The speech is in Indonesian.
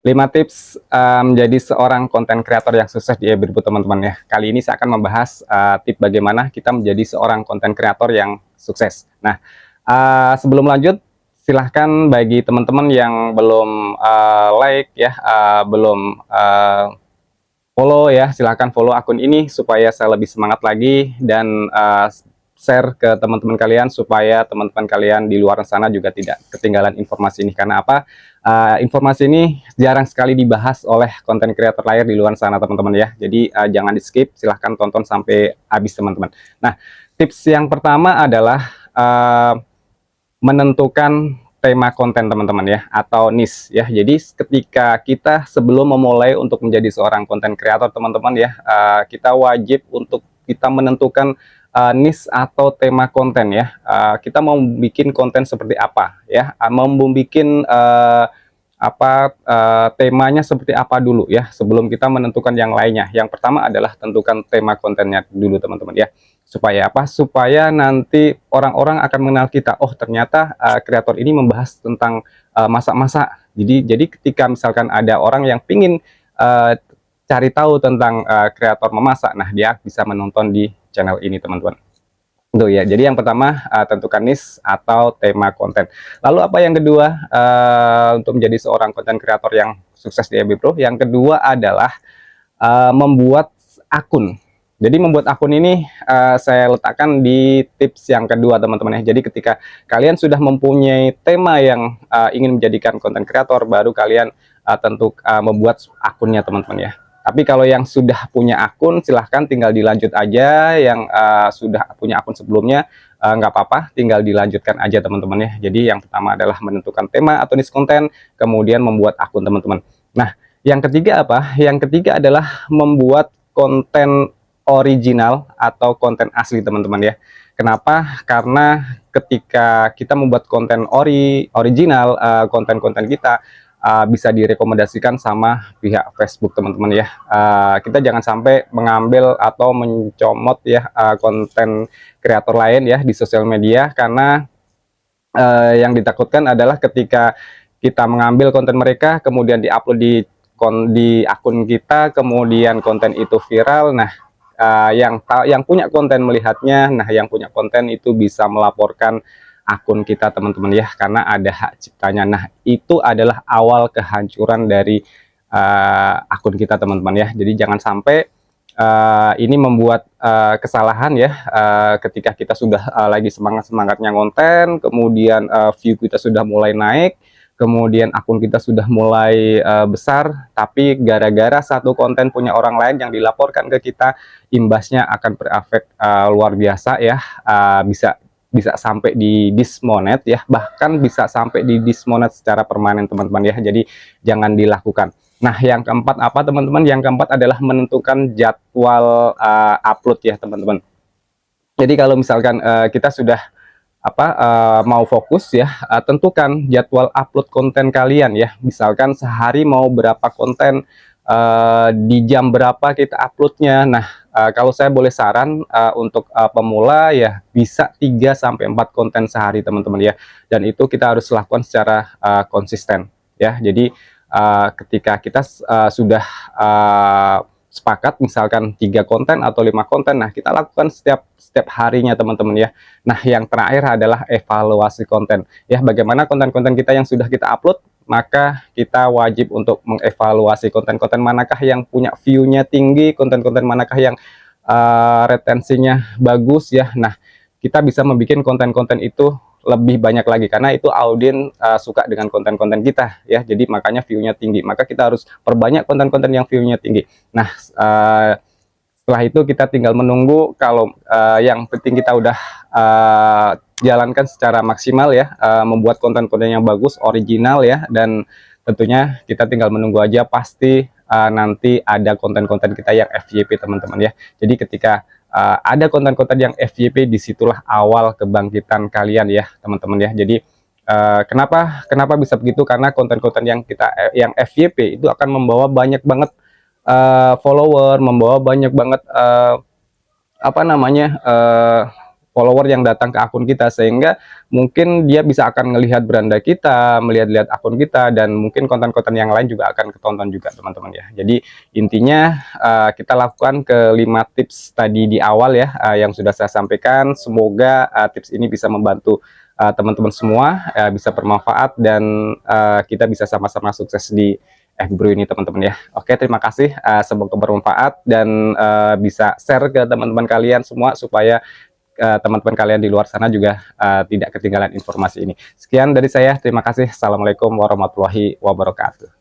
5 tips menjadi seorang konten kreator yang sukses di Ebirbo teman-teman ya. Kali ini saya akan membahas tips bagaimana kita menjadi seorang konten kreator yang sukses. Nah, sebelum lanjut, silahkan bagi teman-teman yang belum like ya, belum follow ya, silahkan follow akun ini supaya saya lebih semangat lagi dan share ke teman-teman kalian supaya teman-teman kalian di luar sana juga tidak ketinggalan informasi ini. Karena apa? Informasi ini jarang sekali dibahas oleh konten kreator lain di luar sana teman-teman ya. Jadi jangan di skip, silahkan tonton sampai habis teman-teman. Nah, tips yang pertama adalah menentukan tema konten teman-teman ya, atau niche ya. Jadi ketika kita sebelum memulai untuk menjadi seorang konten kreator teman-teman ya, kita wajib untuk kita menentukan niche atau tema konten ya. Kita mau bikin konten seperti apa ya, mau bikin temanya seperti apa dulu ya, sebelum kita menentukan yang lainnya. Yang pertama adalah tentukan tema kontennya dulu teman-teman ya. Supaya apa? Supaya nanti orang-orang akan mengenal kita. Oh, ternyata kreator ini membahas tentang masak-masak. Jadi ketika misalkan ada orang yang pingin cari tahu tentang kreator memasak, nah dia bisa menonton di channel ini teman-teman. Tuh ya, jadi yang pertama tentukan niche atau tema konten. Lalu apa yang kedua untuk menjadi seorang konten kreator yang sukses di Ebirbo? Yang kedua adalah membuat akun. Jadi membuat akun ini saya letakkan di tips yang kedua teman-teman ya. Jadi ketika kalian sudah mempunyai tema yang ingin menjadikan konten kreator, baru kalian tentu membuat akunnya teman-teman ya. Tapi kalau yang sudah punya akun, silahkan tinggal dilanjut aja. Yang sudah punya akun sebelumnya, nggak apa-apa, tinggal dilanjutkan aja teman-teman ya. Jadi yang pertama adalah menentukan tema atau niche konten, kemudian membuat akun teman-teman. Nah, yang ketiga apa? Yang ketiga adalah membuat konten original atau konten asli teman-teman ya. Kenapa? Karena ketika kita membuat konten original, konten-konten kita bisa direkomendasikan sama pihak Facebook teman-teman ya. Kita jangan sampai mengambil atau mencomot ya konten kreator lain ya di sosial media, karena yang ditakutkan adalah ketika kita mengambil konten mereka kemudian diupload di akun kita, kemudian konten itu viral. Nah, yang punya konten melihatnya, nah yang punya konten itu bisa melaporkan akun kita teman-teman ya, karena ada hak ciptanya. Nah, itu adalah awal kehancuran dari akun kita teman-teman ya. Jadi jangan sampai ini membuat kesalahan ya, ketika kita sudah lagi semangat-semangatnya konten, kemudian view kita sudah mulai naik, kemudian akun kita sudah mulai besar, tapi gara-gara satu konten punya orang lain yang dilaporkan ke kita, imbasnya akan berefek luar biasa ya. Bisa sampai di dismonet ya, bahkan bisa sampai di dismonet secara permanen teman-teman ya. Jadi jangan dilakukan. Nah, yang keempat apa teman-teman? Yang keempat adalah menentukan jadwal upload ya teman-teman. Jadi kalau misalkan kita sudah mau fokus ya, tentukan jadwal upload konten kalian ya. Misalkan sehari mau berapa konten, di jam berapa kita uploadnya. Nah, kalau saya boleh saran untuk pemula ya, bisa 3-4 konten sehari teman-teman ya. Dan itu kita harus lakukan secara konsisten ya. Jadi ketika kita sudah sepakat misalkan 3 konten atau 5 konten, nah kita lakukan setiap harinya teman-teman ya. Nah, yang terakhir adalah evaluasi konten ya. Bagaimana konten-konten kita yang sudah kita upload, maka kita wajib untuk mengevaluasi konten-konten manakah yang punya view-nya tinggi, konten-konten manakah yang retensinya bagus ya. Nah, kita bisa membuat konten-konten itu lebih banyak lagi, karena itu audiens suka dengan konten-konten kita ya. Jadi makanya view-nya tinggi, maka kita harus perbanyak konten-konten yang view-nya tinggi. Nah, setelah itu kita tinggal menunggu. Kalau yang penting kita udah jalankan secara maksimal ya, membuat konten-konten yang bagus, original ya, dan tentunya kita tinggal menunggu aja. Pasti nanti ada konten-konten kita yang FYP teman-teman ya. Jadi ketika ada konten-konten yang FYP, disitulah awal kebangkitan kalian ya teman-teman ya. Jadi kenapa bisa begitu? Karena konten-konten yang FYP itu akan membawa banyak banget follower, membawa banyak banget follower yang datang ke akun kita, sehingga mungkin dia bisa akan melihat beranda kita, melihat-lihat akun kita, dan mungkin konten-konten yang lain juga akan ketonton juga teman-teman ya. Jadi intinya kita lakukan ke 5 tips tadi di awal ya, yang sudah saya sampaikan. Semoga tips ini bisa membantu teman-teman semua, bisa bermanfaat, dan kita bisa sama-sama sukses di FBRU ini teman-teman ya. Oke, terima kasih, semoga bermanfaat, dan bisa share ke teman-teman kalian semua supaya teman-teman kalian di luar sana juga tidak ketinggalan informasi ini. Sekian dari saya, terima kasih. Assalamualaikum warahmatullahi wabarakatuh.